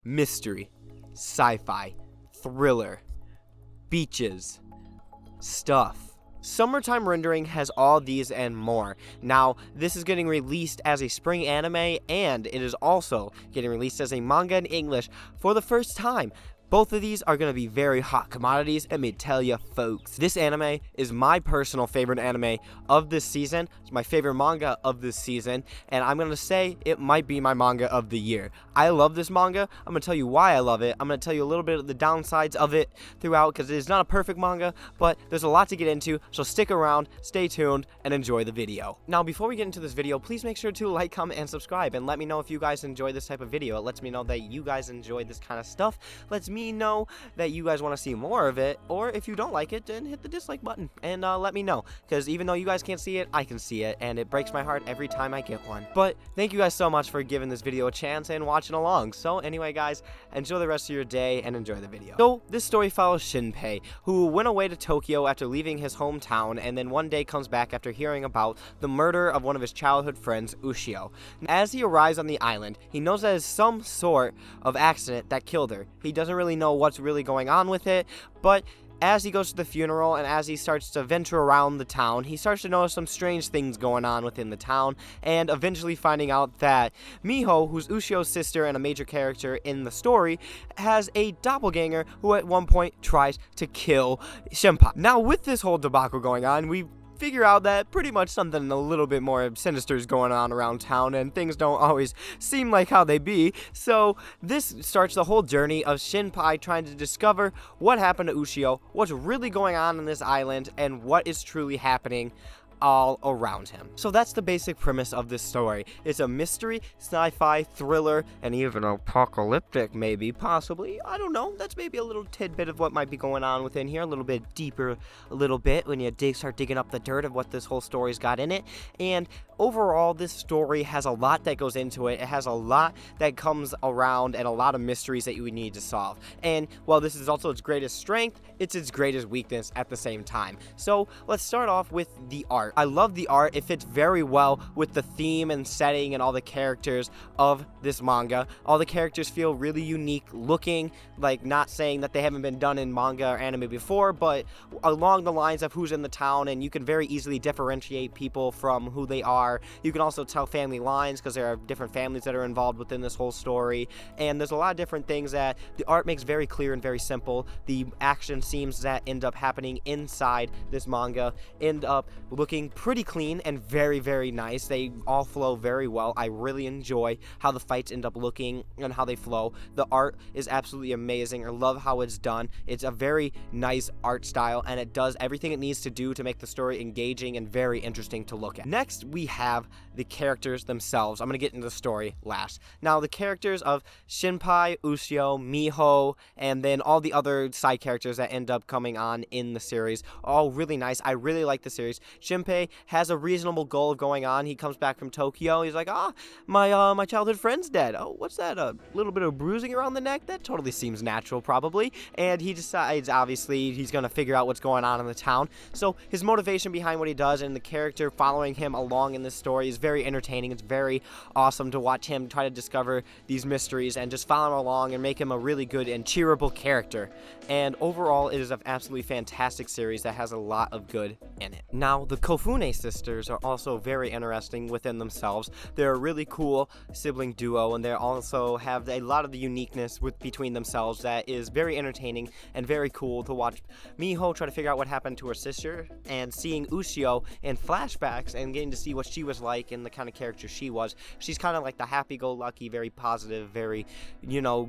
mystery, sci-fi, thriller, beaches, stuff. Summertime Rendering has all these and more. Now, this is getting released as a spring anime, and it is also getting released as a manga in English for the first time. Both of these are going to be very hot commodities, let me tell ya folks. This anime is my personal favorite anime of this season. It's my favorite manga of this season, and I'm going to say it might be my manga of the year. I love this manga. I'm going to tell you why I love it. I'm going to tell you a little bit of the downsides of it throughout, because it is not a perfect manga, but there's a lot to get into, so stick around, stay tuned, and enjoy the video. Now, before we get into this video, please make sure to like, comment, and subscribe, and let me know if you guys enjoy this type of video. It lets me know that you guys enjoy this kind of stuff. Lets me know that you guys want to see more of it, or if you don't like it, then hit the dislike button and let me know, because even though you guys can't see it, I can see it, and it breaks my heart every time I get one. But thank you guys so much for giving this video a chance and watching along. So anyway guys, enjoy the rest of your day and enjoy the video. So this story follows Shinpei, who went away to Tokyo after leaving his hometown, and then one day comes back after hearing about the murder of one of his childhood friends, Ushio. As he arrives on the island, he knows that it's some sort of accident that killed her. He doesn't really know what's really going on with it, but as he goes to the funeral and as he starts to venture around the town, he starts to notice some strange things going on within the town, and eventually finding out that Miho, who's Ushio's sister and a major character in the story, has a doppelganger who at one point tries to kill Shinpei. Now, with this whole debacle going on, we figure out that pretty much something a little bit more sinister is going on around town, and things don't always seem like how they be. So this starts the whole journey of Shinpei trying to discover what happened to Ushio, what's really going on this island, and what is truly happening all around him. So that's the basic premise of this story. It's a mystery, sci-fi, thriller, and even apocalyptic, maybe, possibly. I don't know. That's maybe a little tidbit of what might be going on within here, a little bit deeper, a little bit, when you start digging up the dirt of what this whole story's got in it. And overall, this story has a lot that goes into it. It has a lot that comes around and a lot of mysteries that you would need to solve. And while this is also its greatest strength, it's its greatest weakness at the same time. So let's start off with the art. I love the art. It fits very well with the theme and setting and all the characters of this manga. All the characters feel really unique looking, like not saying that they haven't been done in manga or anime before, but along the lines of who's in the town, and you can very easily differentiate people from who they are. You can also tell family lines because there are different families that are involved within this whole story, and there's a lot of different things that the art makes very clear and very simple. The action scenes that end up happening inside this manga end up looking pretty clean and very, very nice. They all flow very well. I really enjoy how the fights end up looking and how they flow. The art is absolutely amazing. I love how it's done. It's a very nice art style, and it does everything it needs to do to make the story engaging and very interesting to look at. Next, we have the characters themselves. I'm going to get into the story last. Now, the characters of Shinpei, Ushio, Miho, and then all the other side characters that end up coming on in the series, all really nice. I really like the series. Shinpei has a reasonable goal of going on. He comes back from Tokyo. He's like, my childhood friend's dead. Oh, what's that? A little bit of bruising around the neck? That totally seems natural, probably. And he decides, obviously, he's going to figure out what's going on in the town. So his motivation behind what he does and the character following him along in this story is very entertaining. It's very awesome to watch him try to discover these mysteries and just follow him along and make him a really good and cheerable character. And overall, it is an absolutely fantastic series that has a lot of good in it. Now, the Kofune sisters are also very interesting within themselves. They're a really cool sibling duo, and they also have a lot of the uniqueness between themselves that is very entertaining and very cool to watch Miho try to figure out what happened to her sister, and seeing Ushio in flashbacks and getting to see what she was like and the kind of character she was. She's kind of like the happy-go-lucky, very positive, very,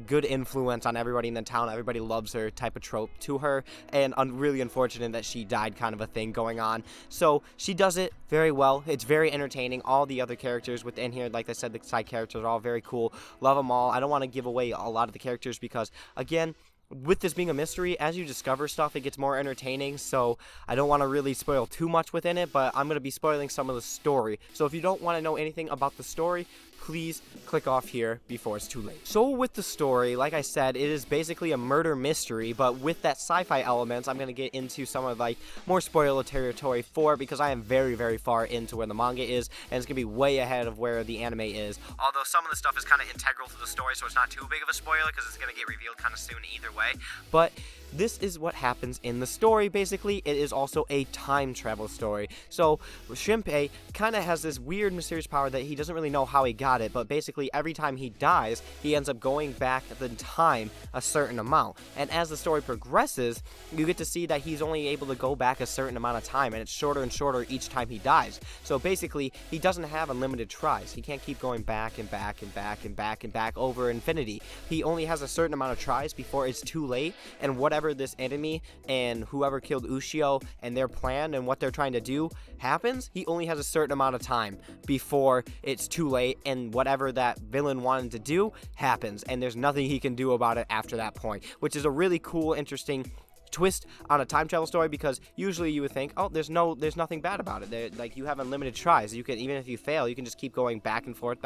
good influence on everybody in the town. Everybody loves her type of trope to her, and really unfortunate that she died kind of a thing going on. So she does it very well. It's very entertaining. All the other characters within here, like I said, the side characters are all very cool. Love them all. I don't want to give away a lot of the characters because, again, with this being a mystery, as you discover stuff, it gets more entertaining, so I don't want to really spoil too much within it, but I'm going to be spoiling some of the story. So if you don't want to know anything about the story, please click off here before it's too late. So with the story, like I said, it is basically a murder mystery, but with that sci-fi elements, I'm going to get into some of like more spoiler territory for it, because I am very, very far into where the manga is, and it's going to be way ahead of where the anime is. Although some of the stuff is kind of integral to the story, so it's not too big of a spoiler, because it's going to get revealed kind of soon either way. But this is what happens in the story. Basically, it is also a time travel story. So Shinpei kind of has this weird mysterious power that he doesn't really know how he got it, but basically every time he dies, he ends up going back in time a certain amount. And as the story progresses, you get to see that he's only able to go back a certain amount of time, and it's shorter and shorter each time he dies. So basically, he doesn't have unlimited tries. He can't keep going back and back and back and back and back over infinity. He only has a certain amount of tries before it's too late, and whatever this enemy and whoever killed Ushio and their plan and what they're trying to do happens, he only has a certain amount of time before it's too late, and whatever that villain wanted to do happens, and there's nothing he can do about it after that point, which is a really cool, interesting twist on a time travel story, because usually you would think, oh, there's nothing bad about it. Like, you have unlimited tries. You can, even if you fail, you can just keep going back and forth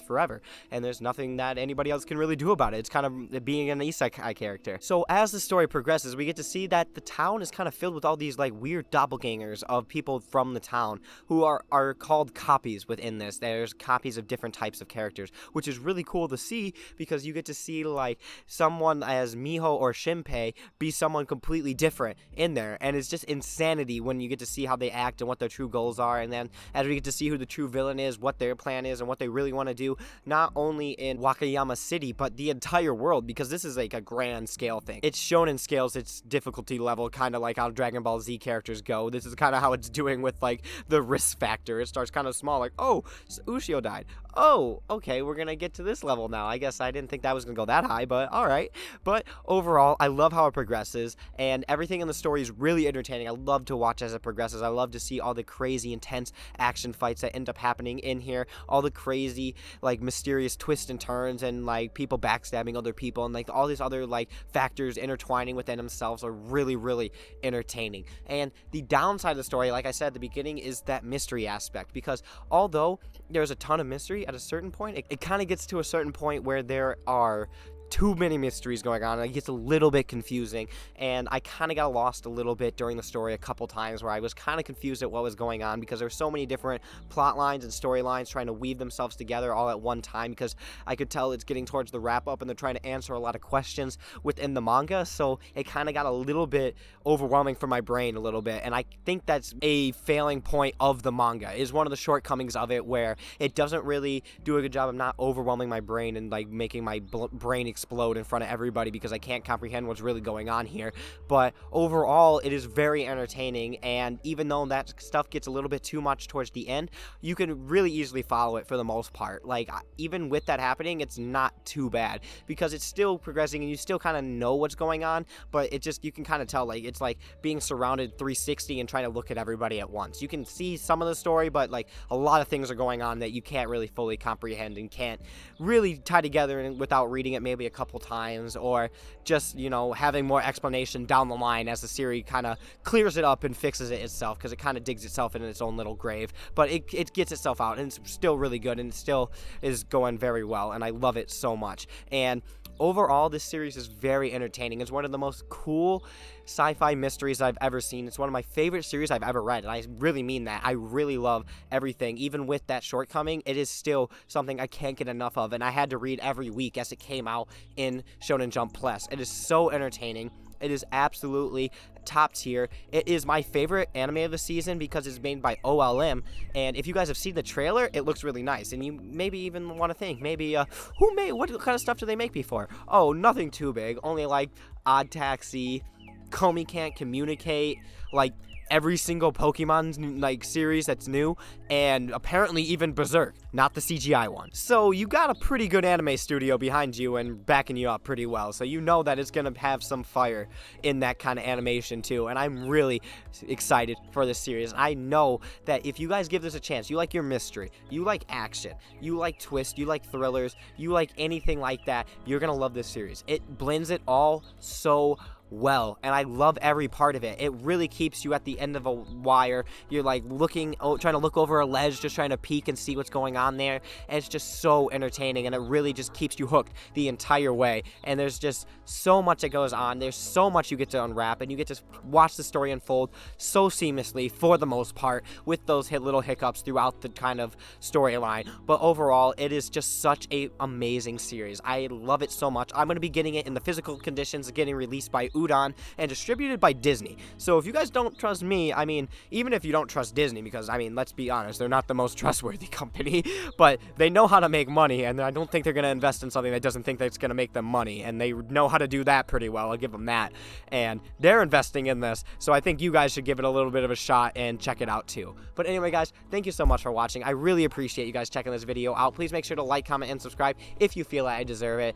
forever, and there's nothing that anybody else can really do about it. It's kind of being an isekai character. So as the story progresses, we get to see that the town is kind of filled with all these like weird doppelgangers of people from the town who are called copies within this. There's copies of different types of characters, which is really cool to see, because you get to see like someone as Miho or Shinpei be someone completely different in there, and it's just insanity when you get to see how they act and what their true goals are. And then as we get to see who the true villain is, what their plan is, and what they really want to do, not only in Wakayama City but the entire world, because this is like a grand scale thing. It's shown in scales, its difficulty level, kind of like how Dragon Ball Z characters go. This is kind of how it's doing with like the risk factor. It starts kind of small, like, oh, Ushio died. Oh, okay, we're gonna get to this level now. I guess I didn't think that was gonna go that high, but all right. But overall, I love how it progresses, and everything in the story is really entertaining. I love to watch as it progresses. I love to see all the crazy, intense action fights that end up happening in here, all the crazy, like, mysterious twists and turns, and like people backstabbing other people, and like all these other like factors intertwining within themselves are really, really entertaining. And the downside of the story, like I said at the beginning, is that mystery aspect, because although there's a ton of mystery, at a certain point, it kind of gets to a certain point where there are too many mysteries going on, and it gets a little bit confusing, and I kind of got lost a little bit during the story a couple times, where I was kind of confused at what was going on, because there's so many different plot lines and storylines trying to weave themselves together all at one time, because I could tell it's getting towards the wrap up and they're trying to answer a lot of questions within the manga, so it kind of got a little bit overwhelming for my brain a little bit. And I think that's a failing point of the manga, is one of the shortcomings of it, where it doesn't really do a good job of not overwhelming my brain and like making my brain explode in front of everybody, because I can't comprehend what's really going on here. But overall, it is very entertaining, and even though that stuff gets a little bit too much towards the end, you can really easily follow it for the most part. Like, even with that happening, it's not too bad, because it's still progressing and you still kind of know what's going on, but it just, you can kind of tell, like, it's like being surrounded 360 and trying to look at everybody at once. You can see some of the story, but like a lot of things are going on that you can't really fully comprehend and can't really tie together without reading it maybe a couple times, or just, you know, having more explanation down the line as the series kind of clears it up and fixes it itself, because it kind of digs itself in its own little grave. But it gets itself out, and it's still really good, and it still is going very well, and I love it so much. And overall, this series is very entertaining. It's one of the most cool sci-fi mysteries I've ever seen. It's one of my favorite series I've ever read, and I really mean that. I really love everything. Even with that shortcoming, it is still something I can't get enough of, and I had to read every week as it came out in Shonen Jump Plus. It is so entertaining. It is absolutely top tier. It is my favorite anime of the season because it's made by OLM, and if you guys have seen the trailer, it looks really nice, and you maybe even want to think, maybe, what kind of stuff do they make before? Oh, nothing too big, only like Odd Taxi, Komi Can't Communicate, like every single Pokemon like series that's new, and apparently even Berserk. not the CGI one. So you got a pretty good anime studio behind you and backing you up pretty well. So you know that it's gonna have some fire in that kind of animation too. And I'm really excited for this series. I know that if you guys give this a chance, you like your mystery, you like action, you like twist, you like thrillers, you like anything like that, you're gonna love this series. It blends it all so well, and I love every part of it. It really keeps you at the end of a wire. You're like trying to look over a ledge, just trying to peek and see what's going on there, and it's just so entertaining, and it really just keeps you hooked the entire way. And there's just so much that goes on. There's so much you get to unwrap, and you get to watch the story unfold so seamlessly for the most part, with those little hiccups throughout the kind of storyline. But overall, it is just such a amazing series. I love it so much. I'm going to be getting it in the physical conditions, getting released by Udon and distributed by Disney. So if you guys don't trust me, I mean, even if you don't trust Disney, because I mean, let's be honest, they're not the most trustworthy company, but they know how to make money, and I don't think they're going to invest in something that doesn't think that's going to make them money, and they know how to do that pretty well. I'll give them that. And they're investing in this, so I think you guys should give it a little bit of a shot and check it out too. But anyway, guys, thank you so much for watching. I really appreciate you guys checking this video out. Please make sure to like, comment, and subscribe if you feel that I deserve it.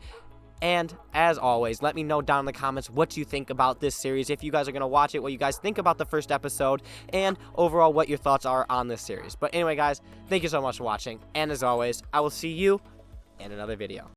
And as always, let me know down in the comments what you think about this series, if you guys are going to watch it, what you guys think about the first episode, and overall what your thoughts are on this series. But anyway, guys, thank you so much for watching, and as always, I will see you in another video.